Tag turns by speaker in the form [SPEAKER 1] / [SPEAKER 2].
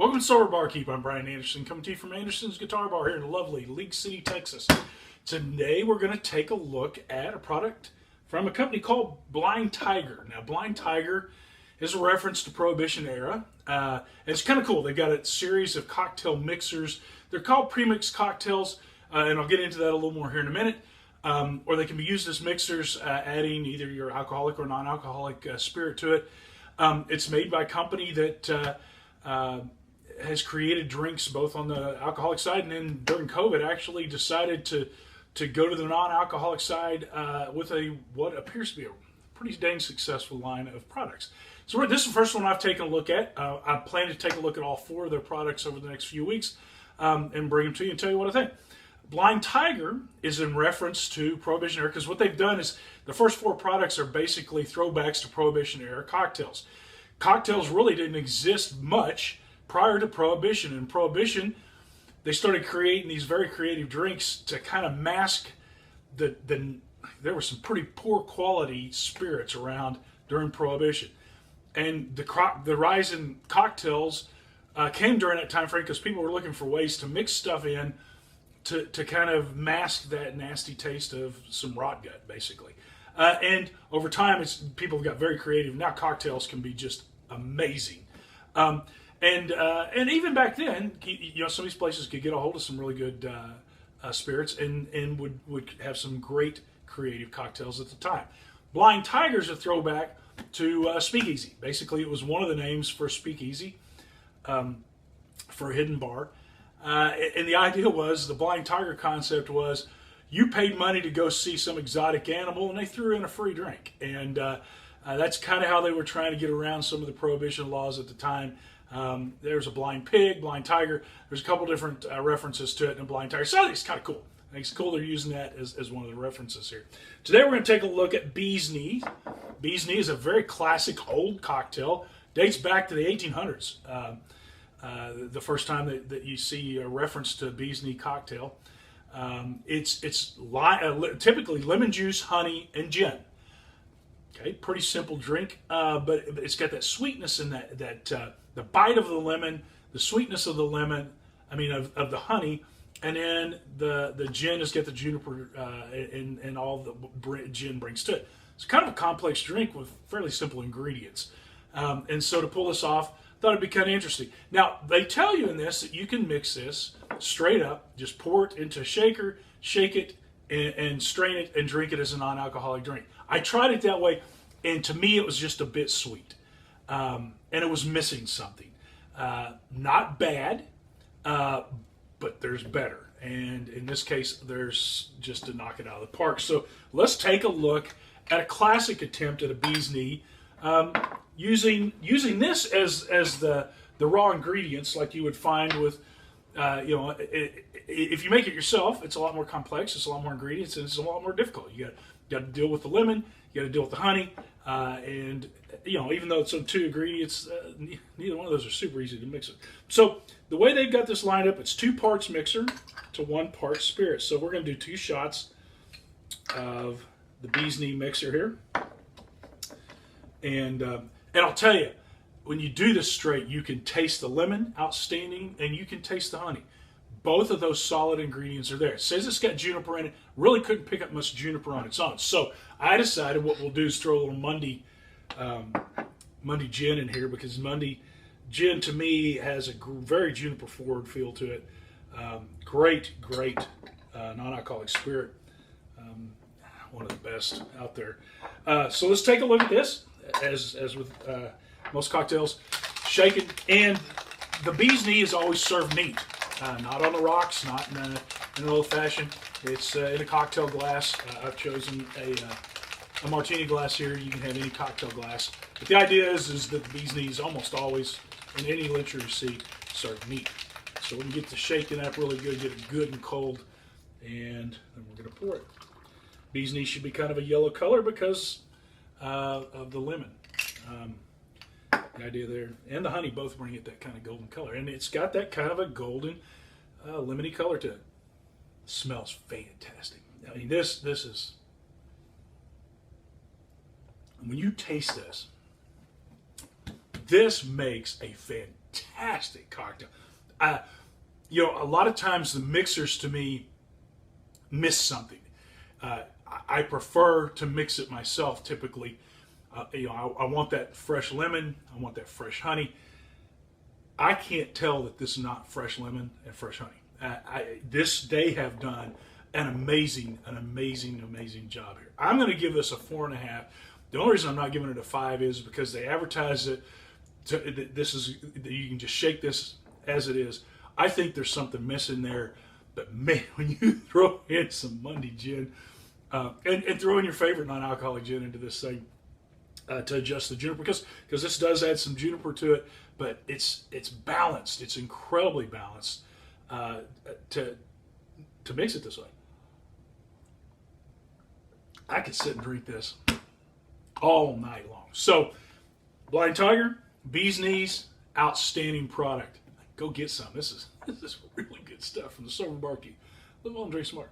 [SPEAKER 1] Welcome to Sober Barkeep. I'm Brian Anderson, coming to you from Anderson's Guitar Bar here in lovely League City, Texas. Today we're going to take a look at a product from a company called Blind Tiger. Now, Blind Tiger is a reference to Prohibition era. It's kind of cool. They've got a series of cocktail mixers. They're called premixed cocktails, and I'll get into that a little more here in a minute. Or they can be used as mixers, adding either your alcoholic or non-alcoholic spirit to it. It's made by a company that has created drinks both on the alcoholic side, and then during COVID actually decided to go to the non-alcoholic side with what appears to be a pretty dang successful line of products. So this is the first one I've taken a look at. I plan to take a look at all four of their products over the next few weeks and bring them to you and tell you what I think. Blind Tiger is in reference to Prohibition era because what they've done is the first four products are basically throwbacks to Prohibition era cocktails. Cocktails really didn't exist much prior to Prohibition. In Prohibition, they started creating these very creative drinks to kind of mask there were some pretty poor quality spirits around during Prohibition. And the rise in cocktails came during that time frame because people were looking for ways to mix stuff in to kind of mask that nasty taste of some rot gut, basically. And over time, people have got very creative. Now cocktails can be just amazing. And even back then, some of these places could get a hold of some really good spirits and would have some great creative cocktails at the time. Blind Tiger's a throwback to Speakeasy. Basically, it was one of the names for Speakeasy, for a hidden bar. And the idea was, the Blind Tiger concept was, you paid money to go see some exotic animal and they threw in a free drink. And that's kind of how they were trying to get around some of the Prohibition laws at the time. There's a blind pig, blind tiger. There's a couple different references to it in Blind Tiger. So I think it's kind of cool. I think it's cool they're using that as one of the references here. Today we're going to take a look at Bee's Knee. Bee's Knee is a very classic old cocktail. Dates back to the 1800s. The first time that you see a reference to Bee's Knee cocktail. It's typically lemon juice, honey, and gin. Okay, pretty simple drink, but it's got that sweetness in that the bite of the lemon, the sweetness of the lemon, of the honey, and then the gin has got the juniper and all the gin brings to it. It's kind of a complex drink with fairly simple ingredients. And so to pull this off, thought it'd be kind of interesting. Now, they tell you in this that you can mix this straight up, just pour it into a shaker, shake it, and strain it and drink it as a non-alcoholic drink. I tried it that way, and to me it was just a bit sweet. And it was missing something. Not bad, but there's better. And in this case, there's just to knock it out of the park. So let's take a look at a classic attempt at a Bee's Knee, using this as the raw ingredients like you would find with, if you make it yourself, it's a lot more complex, it's a lot more ingredients, and it's a lot more difficult. You got to deal with the lemon, you got to deal with the honey, and even though it's on two ingredients, neither one of those are super easy to mix it. So the way they've got this lined up, it's 2 parts mixer to 1 part spirit. So we're going to do 2 shots of the Bee's Knee mixer here, and I'll tell you, when you do this straight, you can taste the lemon, outstanding, and you can taste the honey. Both of those solid ingredients are there. It says it's got juniper in it. Really couldn't pick up much juniper on its own. So I decided what we'll do is throw a little Mundy gin in here, because Mundy gin to me has a very juniper forward feel to it. Great non-alcoholic spirit. One of the best out there. So let's take a look at this. As with most cocktails, shake it. And the Bee's Knee is always served neat. Not on the rocks, not in an old fashioned. It's in a cocktail glass. I've chosen a martini glass here. You can have any cocktail glass. But the idea is that the Bee's Knee is almost always, in any liquor you see, served neat. So we can get the shaking up really good, get it good and cold, and then we're going to pour it. Bee's Knee should be kind of a yellow color because of the lemon. The idea there, and the honey both bring it that kind of golden color, and it's got that kind of a golden, lemony color to it. Smells fantastic. I mean, this is, when you taste this, this makes a fantastic fantastic cocktail. You know, a lot of times the mixers to me miss something. I prefer to mix it myself typically. You know, I want that fresh lemon. I want that fresh honey. I can't tell that this is not fresh lemon and fresh honey. They have done an amazing job here. I'm going to give this a 4.5. The only reason I'm not giving it a 5 is because they advertise it. You can just shake this as it is. I think there's something missing there. But man, when you throw in some Monday gin and throw in your favorite non-alcoholic gin into this thing to adjust the juniper, because this does add some juniper to it, but it's balanced. It's incredibly balanced to mix it this way. I could sit and drink this all night long. So, Blind Tiger, Bee's Knees, outstanding product. Go get some. This is really good stuff from the Sober Barkeep. Live well and drink smart.